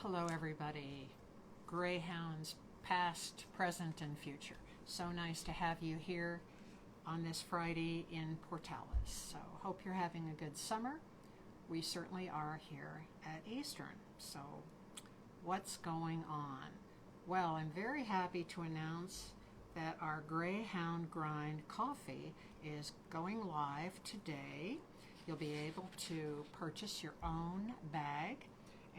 Hello, everybody. Greyhounds, past, present, and future. So nice to have you here on this Friday in Portales. So, hope you're having a good summer. We certainly are here at Eastern. So, what's going on? Well, I'm very happy to announce that our Greyhound Grind coffee is going live today. You'll be able to purchase your own bag.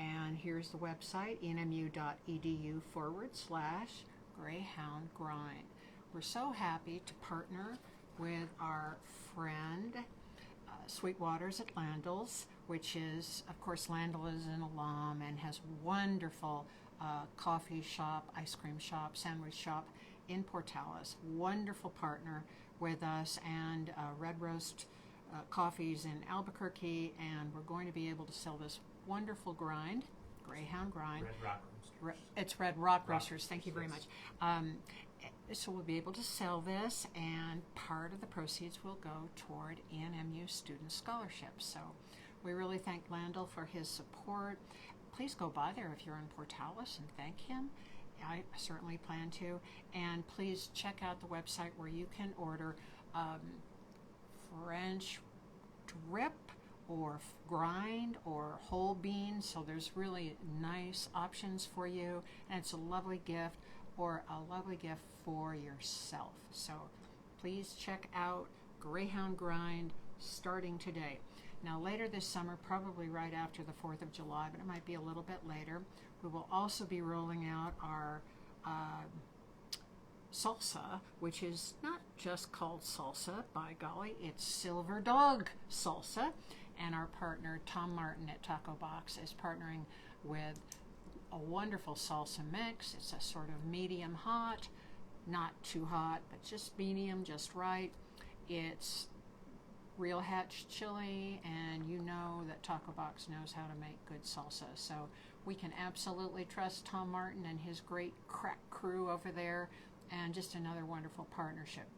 And here's the website, nmu.edu/Greyhound Grind. We're so happy to partner with our friend Sweetwater's at Landell's, which is, of course, Landell is an alum and has wonderful coffee shop, ice cream shop, sandwich shop in Portales. Wonderful partner with us, and Red Roast coffees in Albuquerque, and we're going to be able to sell this wonderful grind, Greyhound Grind. Red Rock Roasters. It's Red Rock Roasters. Thank you very much. So we'll be able to sell this, and part of the proceeds will go toward ENMU student scholarships. So we really thank Landell for his support. Please go by there if you're in Portales and thank him. I certainly plan to. And please check out the website where you can order French drip or grind or whole beans. So there's really nice options for you, and it's a lovely gift or a lovely gift for yourself. So please check out Greyhound Grind starting today. Now later this summer, probably right after the 4th of July, but it might be a little bit later, we will also be rolling out our salsa, which is not just called salsa, by golly, it's Silver Dog Salsa. And our partner, Tom Martin at Taco Box, is partnering with a wonderful salsa mix. It's a sort of medium hot, not too hot, but just medium, just right. It's real hatch chili, and you know that Taco Box knows how to make good salsa. So we can absolutely trust Tom Martin and his great crack crew over there, and just another wonderful partnership.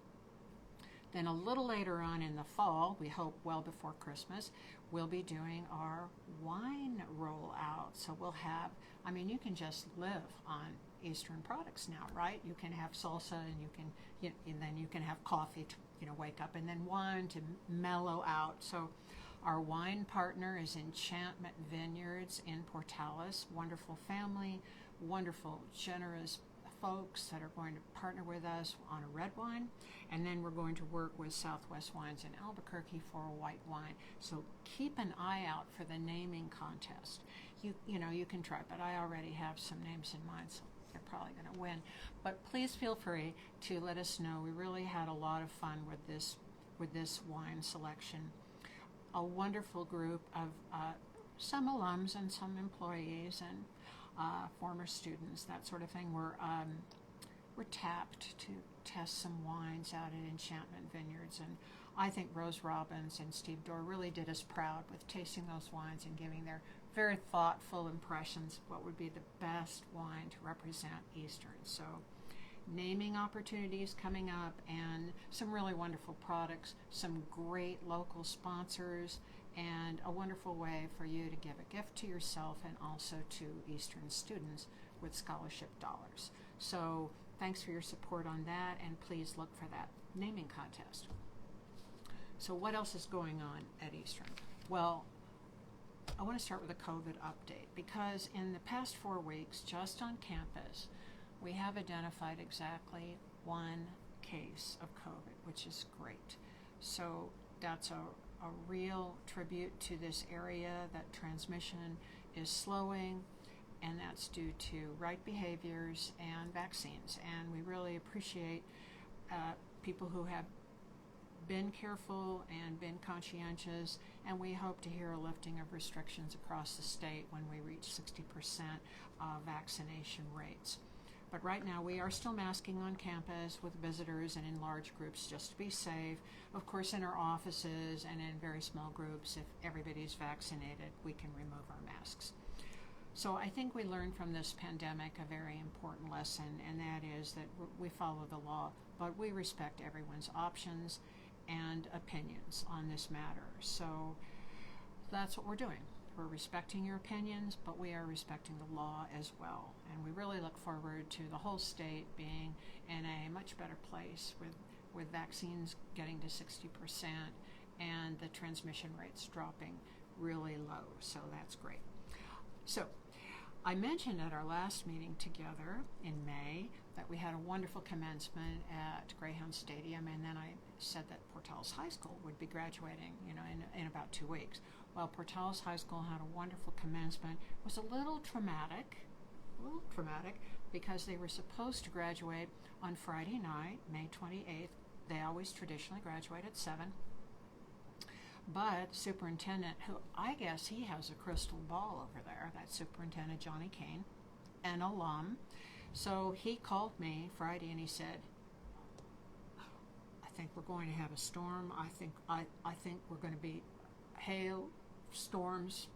Then a little later on in the fall, we hope well before Christmas, we'll be doing our wine rollout. So we'll have, you can just live on Eastern products now, right? You can have salsa, and and then you can have coffee to, wake up, and then wine to mellow out. So our wine partner is Enchantment Vineyards in Portales. Wonderful family, wonderful, generous folks that are going to partner with us on a red wine, and then we're going to work with Southwest Wines in Albuquerque for a white wine. So keep an eye out for the naming contest. You can try, but I already have some names in mind, so you're probably going to win. But please feel free to let us know. We really had a lot of fun with this wine selection. A wonderful group of some alums and some employees and former students, that sort of thing. We're tapped to test some wines out at Enchantment Vineyards, and I think Rose Robbins and Steve Dorr really did us proud with tasting those wines and giving their very thoughtful impressions of what would be the best wine to represent Eastern. So naming opportunities coming up, and some really wonderful products, some great local sponsors, and a wonderful way for you to give a gift to yourself and also to Eastern students with scholarship dollars. So thanks for your support on that, and please look for that naming contest. So what else is going on at Eastern? Well, I want to start with a COVID update, because in the past 4 weeks, just on campus, we have identified exactly 1 case of COVID, which is great. So that's a real tribute to this area, that transmission is slowing, and that's due to right behaviors and vaccines. And we really appreciate people who have been careful and been conscientious, and we hope to hear a lifting of restrictions across the state when we reach 60% vaccination rates. But right now we are still masking on campus with visitors and in large groups just to be safe. Of course, in our offices and in very small groups, if everybody's vaccinated, we can remove our masks. So I think we learned from this pandemic a very important lesson, and that is that we follow the law, but we respect everyone's options and opinions on this matter. So that's what we're doing. we're respecting your opinions, but we are respecting the law as well. And we really look forward to the whole state being in a much better place with vaccines getting to 60% and the transmission rates dropping really low. So that's great. So I mentioned at our last meeting together in May that we had a wonderful commencement at Greyhound Stadium, and then I said that Portales High School would be graduating, in about 2 weeks. Well, Portales High School had a wonderful commencement. It was a little traumatic because they were supposed to graduate on Friday night, May 28th. They always traditionally graduate at 7. But superintendent, who I guess he has a crystal ball over there, that superintendent Johnny Kane, an alum. So he called me Friday and he said, I think we're going to have a storm. I think we're going to be hail, storms,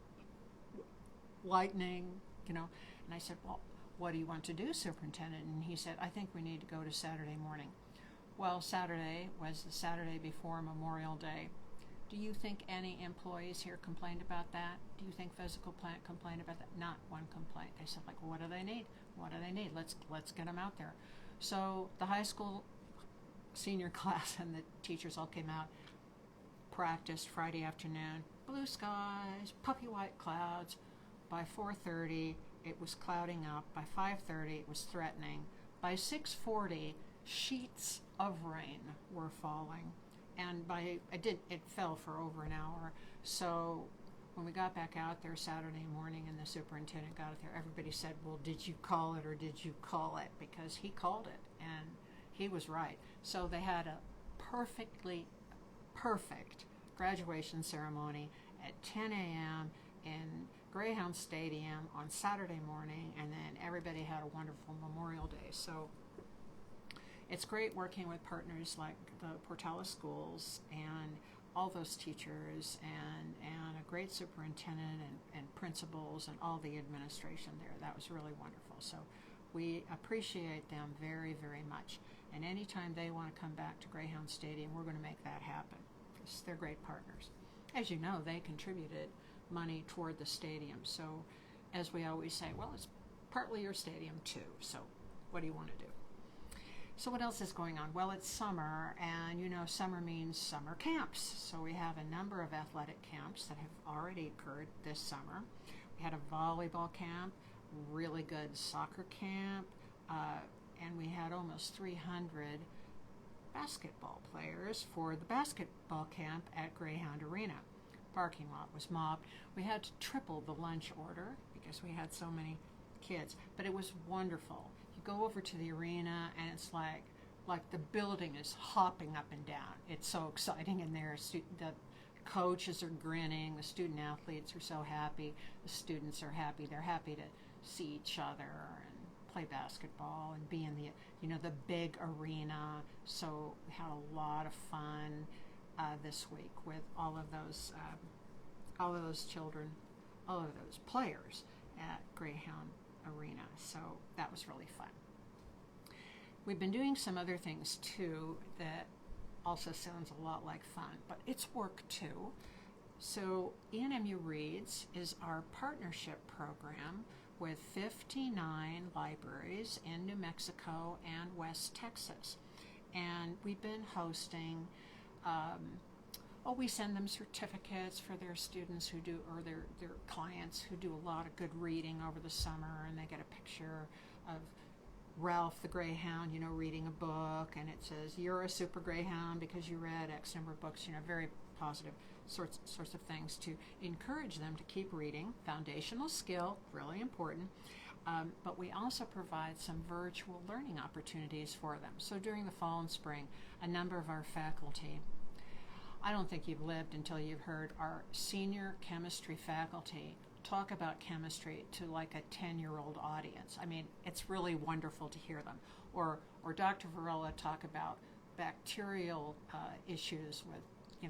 lightning, And I said, well, what do you want to do, superintendent? And he said, I think we need to go to Saturday morning. Well, Saturday was the Saturday before Memorial Day. Do you think any employees here complained about that? Do you think physical plant complained about that? Not one complaint. They said, like, well, what do they need? What do they need? Let's get them out there. So the high school senior class and the teachers all came out, practiced Friday afternoon. Blue skies, puffy white clouds. By 4:30, it was clouding up. By 5:30, it was threatening. By 6:40, sheets of rain were falling. And it fell for over an hour. So when we got back out there Saturday morning and the superintendent got out there, everybody said, well, did you call it or did you call it? Because he called it and he was right. So they had a perfectly perfect graduation ceremony at 10 a.m. in Greyhound Stadium on Saturday morning, and then everybody had a wonderful Memorial Day. So it's great working with partners like the Portales schools and all those teachers and a great superintendent and principals and all the administration there. That was really wonderful. So we appreciate them very, very much. And anytime they want to come back to Greyhound Stadium, we're going to make that happen because they're great partners. As you know, they contributed money toward the stadium. So as we always say, well, it's partly your stadium too. So what do you want to do? So what else is going on? Well, it's summer, and summer means summer camps. So we have a number of athletic camps that have already occurred this summer. We had a volleyball camp, really good soccer camp, and we had almost 300 basketball players for the basketball camp at Greyhound Arena. Parking lot was mobbed. We had to triple the lunch order because we had so many kids, but it was wonderful. Go over to the arena and it's like the building is hopping up and down. It's so exciting in there. The coaches are grinning, the student athletes are so happy, the students are happy. They're happy to see each other and play basketball and be in the big arena. So we had a lot of fun this week with all of those children, all of those players at Greyhound Arena. So that was really fun. We've been doing some other things too that also sounds a lot like fun, but it's work too. So ENMU Reads is our partnership program with 59 libraries in New Mexico and West Texas. And we've been hosting we send them certificates for their students who do, or their clients who do a lot of good reading over the summer, and they get a picture of Ralph the Greyhound, reading a book, and it says, you're a super Greyhound because you read X number of books, very positive sorts of things to encourage them to keep reading. Foundational skill, really important. But we also provide some virtual learning opportunities for them. So during the fall and spring, a number of our faculty, I don't think you've lived until you've heard our senior chemistry faculty talk about chemistry to like a 10-year-old audience. I mean, it's really wonderful to hear them. Or Dr. Varela talk about bacterial issues with,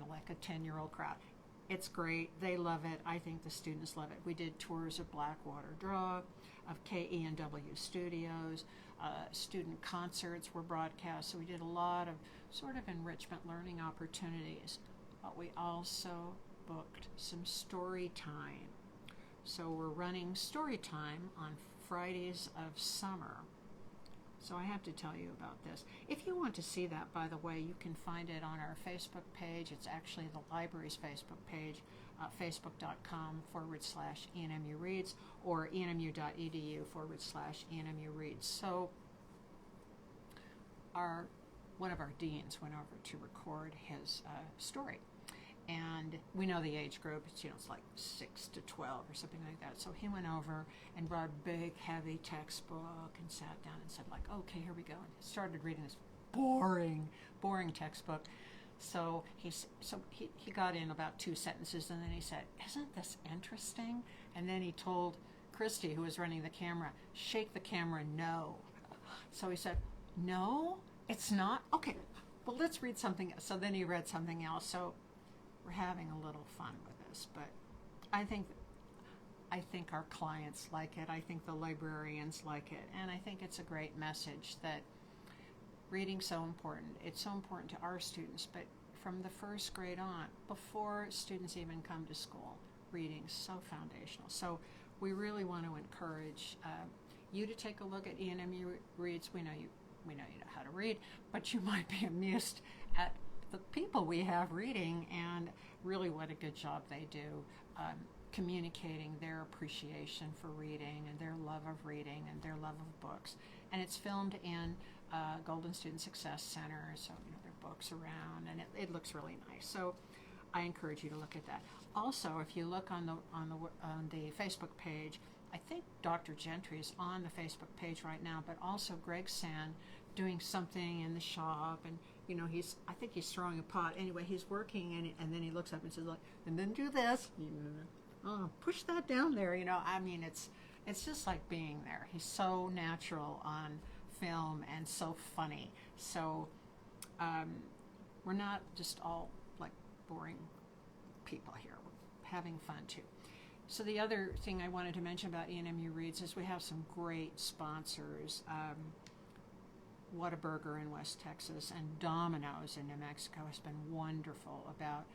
like a 10-year-old crowd. It's great. They love it. I think the students love it. We did tours of Blackwater Drug, of KE&W Studios. Student concerts were broadcast. So we did a lot of sort of enrichment learning opportunities. But we also booked some story time So we're running story time on Fridays of summer. So I have to tell you about this. If you want to see that, by the way, you can find it on our Facebook page. It's actually the library's Facebook page, facebook.com/ENMU Reads or enmu.edu/ENMU Reads. So one of our deans went over to record his story. And we know the age group, it's like 6 to 12 or something like that. So he went over and brought a big, heavy textbook and sat down and said, like, okay, here we go. And started reading this boring textbook. So he got in about 2 sentences, and then he said, isn't this interesting? And then he told Christy, who was running the camera, shake the camera, no. So he said, no, it's not? Okay, well, let's read something else. So then he read something else. So we're having a little fun with this, but I think our clients like it. I think the librarians like it, and I think it's a great message that reading's so important. It's so important to our students, but from the first grade on, before students even come to school, reading's so foundational. So we really want to encourage you to take a look at ENMU Reads. We know you know how to read, but you might be amused at the people we have reading and really what a good job they do communicating their appreciation for reading and their love of reading and their love of books. And it's filmed in Golden Student Success Center, so there are books around, and it looks really nice. So I encourage you to look at that. Also, if you look on the Facebook page, I think Dr. Gentry is on the Facebook page right now, but also Greg Sand doing something in the shop, and I think he's throwing a pot. Anyway, he's working, and then he looks up and says, like, and then do this. Push that down there. I mean, it's just like being there. He's so natural on film and so funny. So we're not just all like boring people here. We're having fun too. So the other thing I wanted to mention about ENMU Reads is we have some great sponsors. Whataburger in West Texas and Domino's in New Mexico has been wonderful about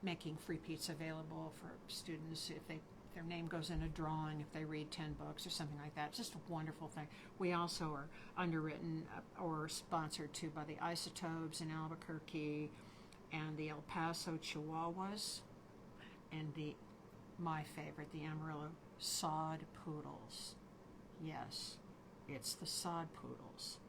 making free pizza available for students if their name goes in a drawing if they read 10 books or something like that. Just a wonderful thing. We also are underwritten or sponsored too by the Isotopes in Albuquerque and the El Paso Chihuahuas and my favorite, the Amarillo Sod Poodles. Yes, it's the Sod Poodles.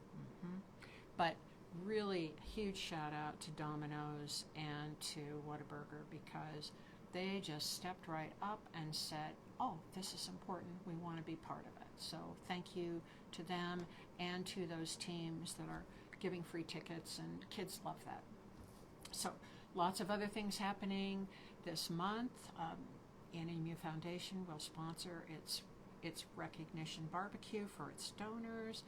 But really huge shout out to Domino's and to Whataburger because they just stepped right up and said, oh, this is important, we want to be part of it. So thank you to them and to those teams that are giving free tickets, and kids love that. So lots of other things happening this month. NMU Foundation will sponsor its recognition barbecue for its donors.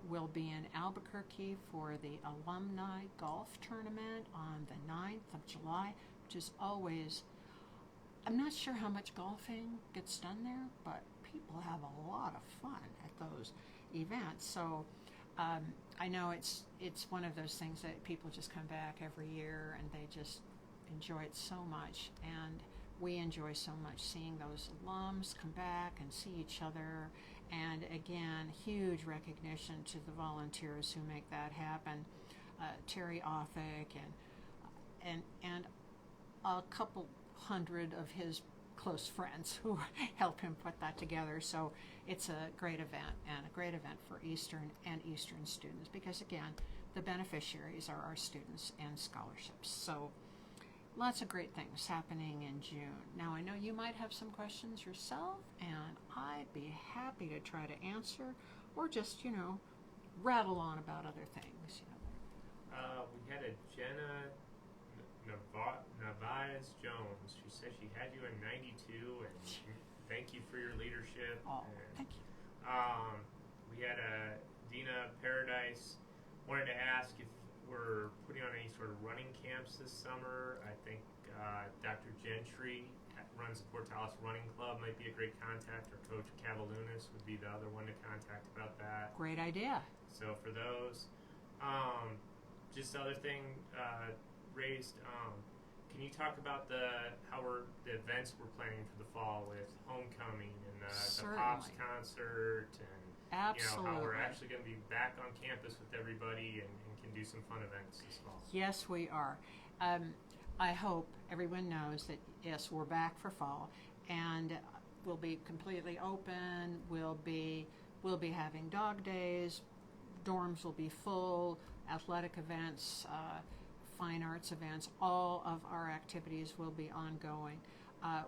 We'll be in Albuquerque for the alumni golf tournament on the 9th of July, which is always, I'm not sure how much golfing gets done there, but people have a lot of fun at those events. So I know it's one of those things that people just come back every year and they just enjoy it so much, and we enjoy so much seeing those alums come back and see each other. And again, huge recognition to the volunteers who make that happen. Terry Offick and a couple hundred of his close friends who help him put that together. So it's a great event, and a great event for Eastern and Eastern students, because again, the beneficiaries are our students and scholarships. So lots of great things happening in June. Now, I know you might have some questions yourself, and I'd be happy to try to answer, or just, rattle on about other things. We had a Jenna Navaz Jones. She said she had you in 92, and thank you for your leadership. Oh, and, thank you. We had a Dina Paradise. Wanted to ask if we're putting on any sort of running camps this summer. I think Dr. Gentry runs the Portales Running Club, might be a great contact, or Coach Cavalunas would be the other one to contact about that. Great idea. So for those, just the other thing raised, can you talk about the events we're planning for the fall with homecoming and the Pops concert and Absolutely. how we're actually going to be back on campus with everybody and can do some fun events this fall. Yes, we are. I hope everyone knows that yes, we're back for fall, and we'll be completely open. We'll be having dog days. Dorms will be full. Athletic events, fine arts events. All of our activities will be ongoing.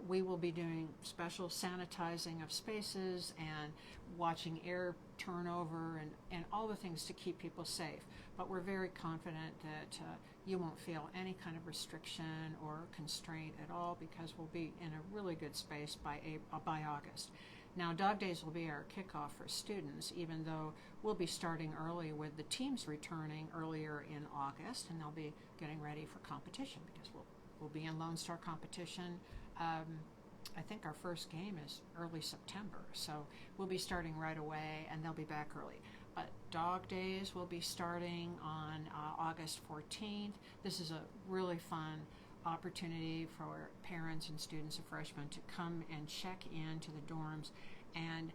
We will be doing special sanitizing of spaces and watching air turnover and all the things to keep people safe. But we're very confident that you won't feel any kind of restriction or constraint at all because we'll be in a really good space by August. Now, Dog Days will be our kickoff for students, even though we'll be starting early with the teams returning earlier in August, and they'll be getting ready for competition because we'll be in Lone Star competition. I think our first game is early September, so we'll be starting right away, and they'll be back early. But Dog Days will be starting on August 14th. This is a really fun opportunity for parents and students and freshmen to come and check into the dorms, and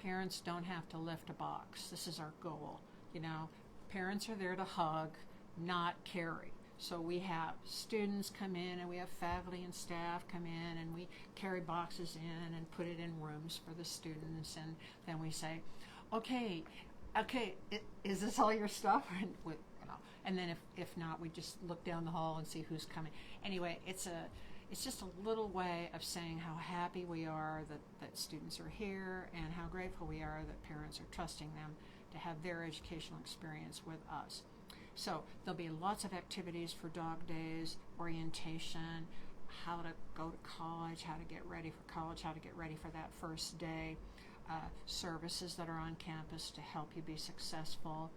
parents don't have to lift a box. This is our goal. Parents are there to hug, not carry. So we have students come in and we have faculty and staff come in and we carry boxes in and put it in rooms for the students, and then we say, okay, is this all your stuff? And then if not, we just look down the hall and see who's coming. Anyway, it's just a little way of saying how happy we are that students are here and how grateful we are that parents are trusting them to have their educational experience with us. So there'll be lots of activities for Dog Days, orientation, how to go to college, how to get ready for college, how to get ready for that first day, services that are on campus to help you be successful,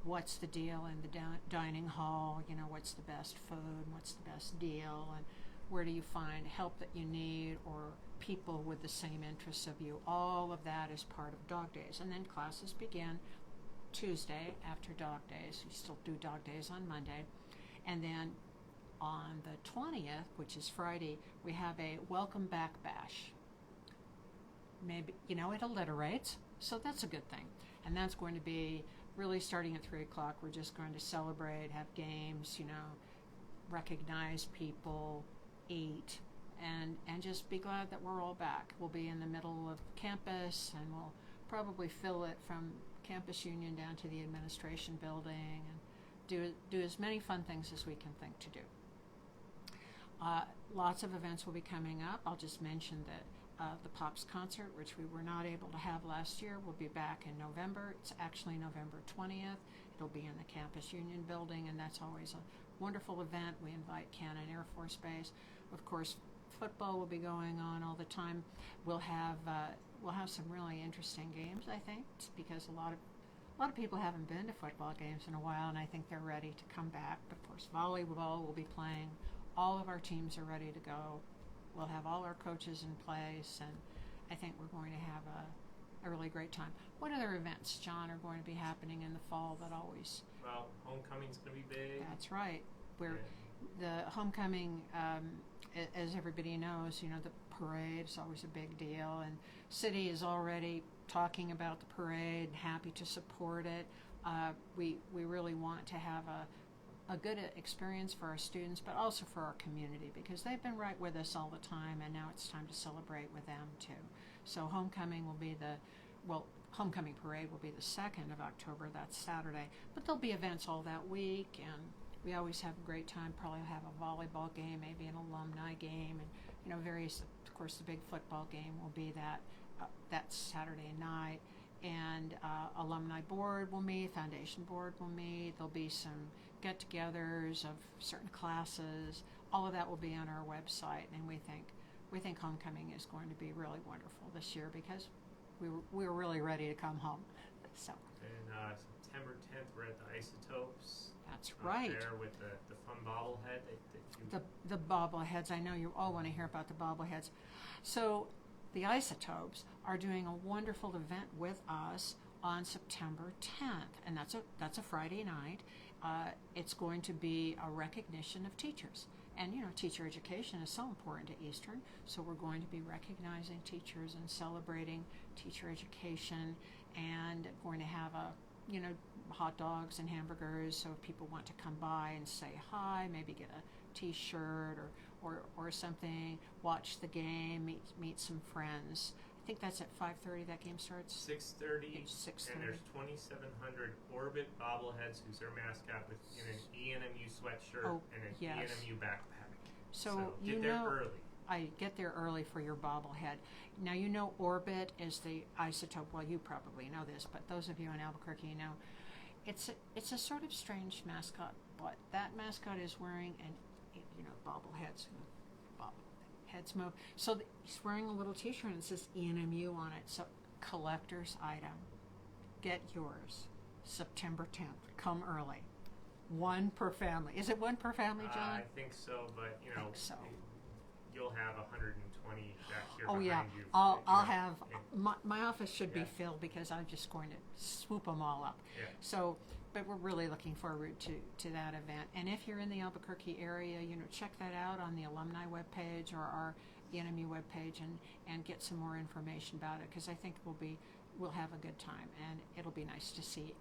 what's the deal in the dining hall, what's the best food, what's the best deal, and where do you find help that you need or people with the same interests of you. All of that is part of Dog Days. And then classes begin Tuesday after Dog Days. We still do Dog Days on Monday. And then on the 20th, which is Friday, we have a Welcome Back Bash. Maybe, it alliterates, so that's a good thing. And that's going to be really starting at 3 o'clock. We're just going to celebrate, have games, recognize people, eat, and just be glad that we're all back. We'll be in the middle of campus, and we'll probably fill it from Campus Union down to the administration building and do as many fun things as we can think to do. Lots of events will be coming up. I'll just mention that the Pops concert, which we were not able to have last year, will be back in November. It's actually November 20th. It'll be in the Campus Union building, and that's always a wonderful event. We invite Cannon Air Force Base. Of course, football will be going on all the time. We'll have some really interesting games, I think, because a lot of people haven't been to football games in a while, and I think they're ready to come back. But of course, volleyball will be playing. All of our teams are ready to go. We'll have all our coaches in place, and I think we're going to have a really great time. What other events, John, are going to be happening in the fall that always... Well, homecoming's going to be big. That's right. The homecoming, as everybody knows, the parade is always a big deal, and City is already talking about the parade, happy to support it. We really want to have a good experience for our students, but also for our community, because they've been right with us all the time, and now it's time to celebrate with them too. So homecoming homecoming parade will be the 2nd of October, that's Saturday, but there'll be events all that week, and we always have a great time. Probably have a volleyball game, maybe an alumni game, and various, of course, the big football game will be that Saturday night. And alumni board will meet, foundation board will meet. There'll be some get-togethers of certain classes. All of that will be on our website, and we think homecoming is going to be really wonderful this year because we were really ready to come home. So. And September 10th, we're at the Isotopes. That's right. There with the fun bobblehead. The bobbleheads. I know you all want to hear about the bobbleheads. So the Isotopes are doing a wonderful event with us on September 10th, and that's a Friday night. It's going to be a recognition of teachers, And teacher education is so important to Eastern, so we're going to be recognizing teachers and celebrating teacher education, and going to have hot dogs and hamburgers, so if people want to come by and say hi, maybe get a t-shirt or something, watch the game, meet some friends. I think that's at 5:30. That game starts 6:30. It's 6:30. And there's 2,700 Orbit bobbleheads who's their mascot in an ENMU sweatshirt and an yes. ENMU backpack. So get there early. I get there early for your bobblehead. Now Orbit is the isotope. Well, you probably know this, but those of you in Albuquerque know it's a sort of strange mascot. But that mascot is wearing bobbleheads. Heads move. So he's wearing a little T-shirt and it says ENMU on it. So collector's item. Get yours. September 10th. Come early. One per family. Is it one per family, John? I think so, but I think so. You'll have 120 back here Oh behind yeah, you. I'll have my office should be filled because I'm just going to swoop them all up. Yeah. So, but we're really looking forward to that event. And if you're in the Albuquerque area, check that out on the alumni webpage or our ENMU webpage and get some more information about it, because I think we'll have a good time, and it'll be nice to see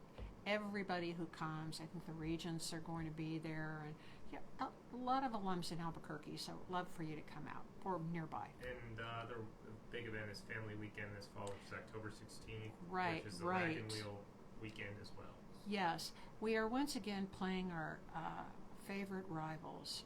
everybody who comes. I think the regents are going to be there, and a lot of alums in Albuquerque, so love for you to come out or nearby. And the other big event is Family Weekend this fall, which is October 16th, Right, which is the right. Wagon Wheel weekend as well. Yes, we are once again playing our favorite rivals,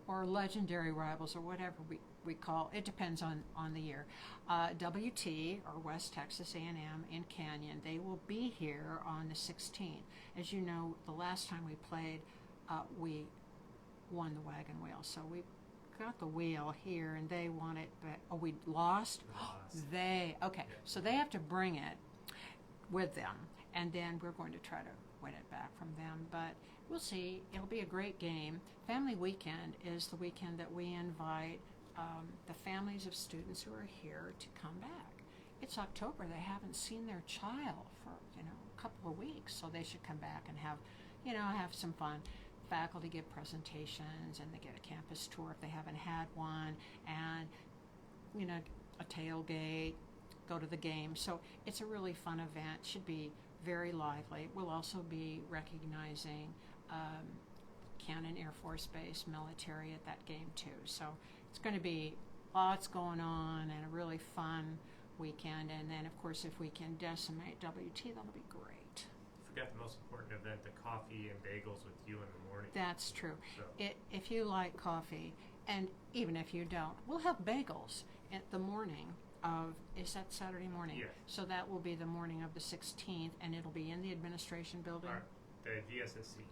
or legendary rivals, or whatever we call it. Depends on the year. WT, or West Texas A&M in Canyon, they will be here on the 16th. As you know, the last time we played, we won the Wagon Wheel. So we got the wheel here, and they won it, but we lost? So they have to bring it with them, and then we're going to try to win it back from them, but we'll see. It'll be a great game. Family Weekend is the weekend that we invite the families of students who are here to come back. It's October. They haven't seen their child for a couple of weeks, so they should come back and have some fun. Faculty give presentations, and they get a campus tour if they haven't had one, and a tailgate, go to the game. So it's a really fun event. Should be very lively. We'll also be recognizing Cannon Air Force Base military at that game too. So it's going to be lots going on and a really fun weekend. And then, of course, if we can decimate WT, that'll be great. Forgot the most important event, the coffee and bagels with you in the morning. That's true. So. If you like coffee, and even if you don't, we'll have bagels at the morning of, is that Saturday morning? Yes. So that will be the morning of the 16th, and it'll be in the administration building. The GSSC.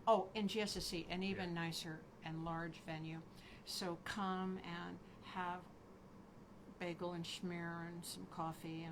Oh, in GSSC, an even nicer and large venue. So come and have bagel and schmear and some coffee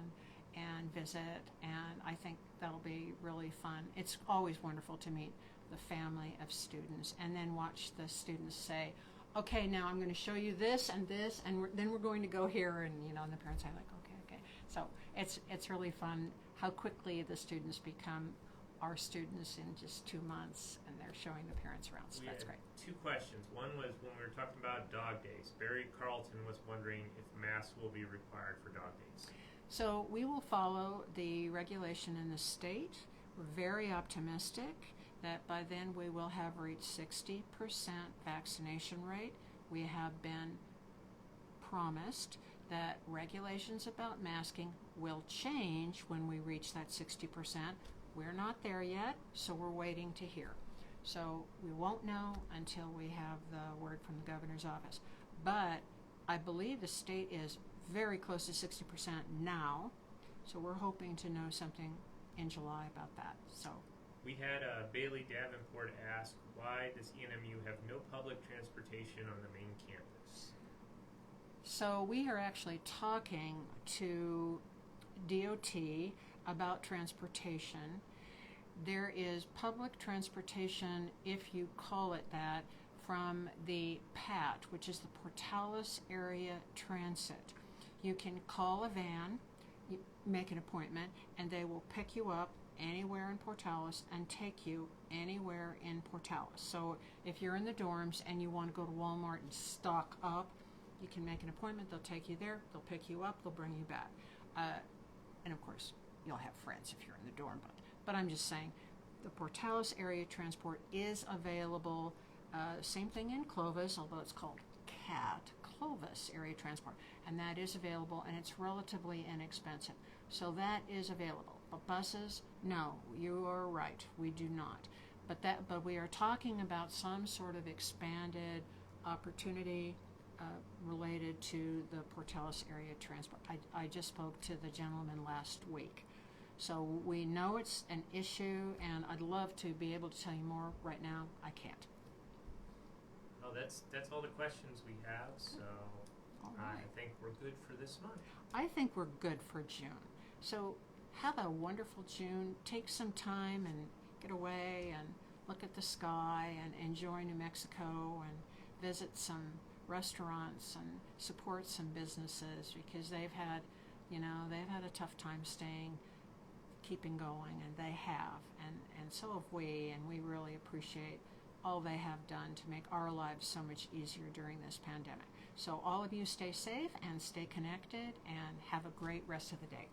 and visit, and I think that'll be really fun. It's always wonderful to meet the family of students and then watch the students say, okay, now I'm going to show you this, and then we're going to go here, and and the parents are like, okay. So it's really fun how quickly the students become our students in just 2 months, and they're showing the parents around. So that's great. Two questions. One was when we were talking about dog days. Barry Carlton was wondering if masks will be required for dog days. So we will follow the regulation in the state. We're very optimistic that by then we will have reached 60% vaccination rate. We have been promised that regulations about masking will change when we reach that 60%. We're not there yet, so we're waiting to hear. So we won't know until we have the word from the governor's office. But I believe the state is very close to 60% now, so we're hoping to know something in July about that. So we had Bailey Davenport ask, why does ENMU have no public transportation on the main campus? So we are actually talking to DOT about transportation. There is public transportation, if you call it that, from the PAT, which is the Portales Area Transit. You can call a van, you make an appointment, and they will pick you up anywhere in Portales and take you anywhere in Portales. So if you're in the dorms and you want to go to Walmart and stock up, you can make an appointment. They'll take you there. They'll pick you up. They'll bring you back. And of course, you'll have friends if you're in the dorm. But I'm just saying, the Portales area transport is available. Same thing in Clovis, although it's called Clovis area transport, and that is available, and it's relatively inexpensive. So that is available. But buses, no, you are right, we do not. But we are talking about some sort of expanded opportunity related to the Portales area transport. I just spoke to the gentleman last week. So we know it's an issue, and I'd love to be able to tell you more. Right now, I can't. Well, that's all the questions we have, so Right. I think we're good for this month. I think we're good for June. So have a wonderful June. Take some time and get away and look at the sky and enjoy New Mexico and visit some restaurants and support some businesses, because they've had a tough time keeping going, and they have, and so have we, and we really appreciate all they have done to make our lives so much easier during this pandemic. So all of you stay safe and stay connected, and have a great rest of the day.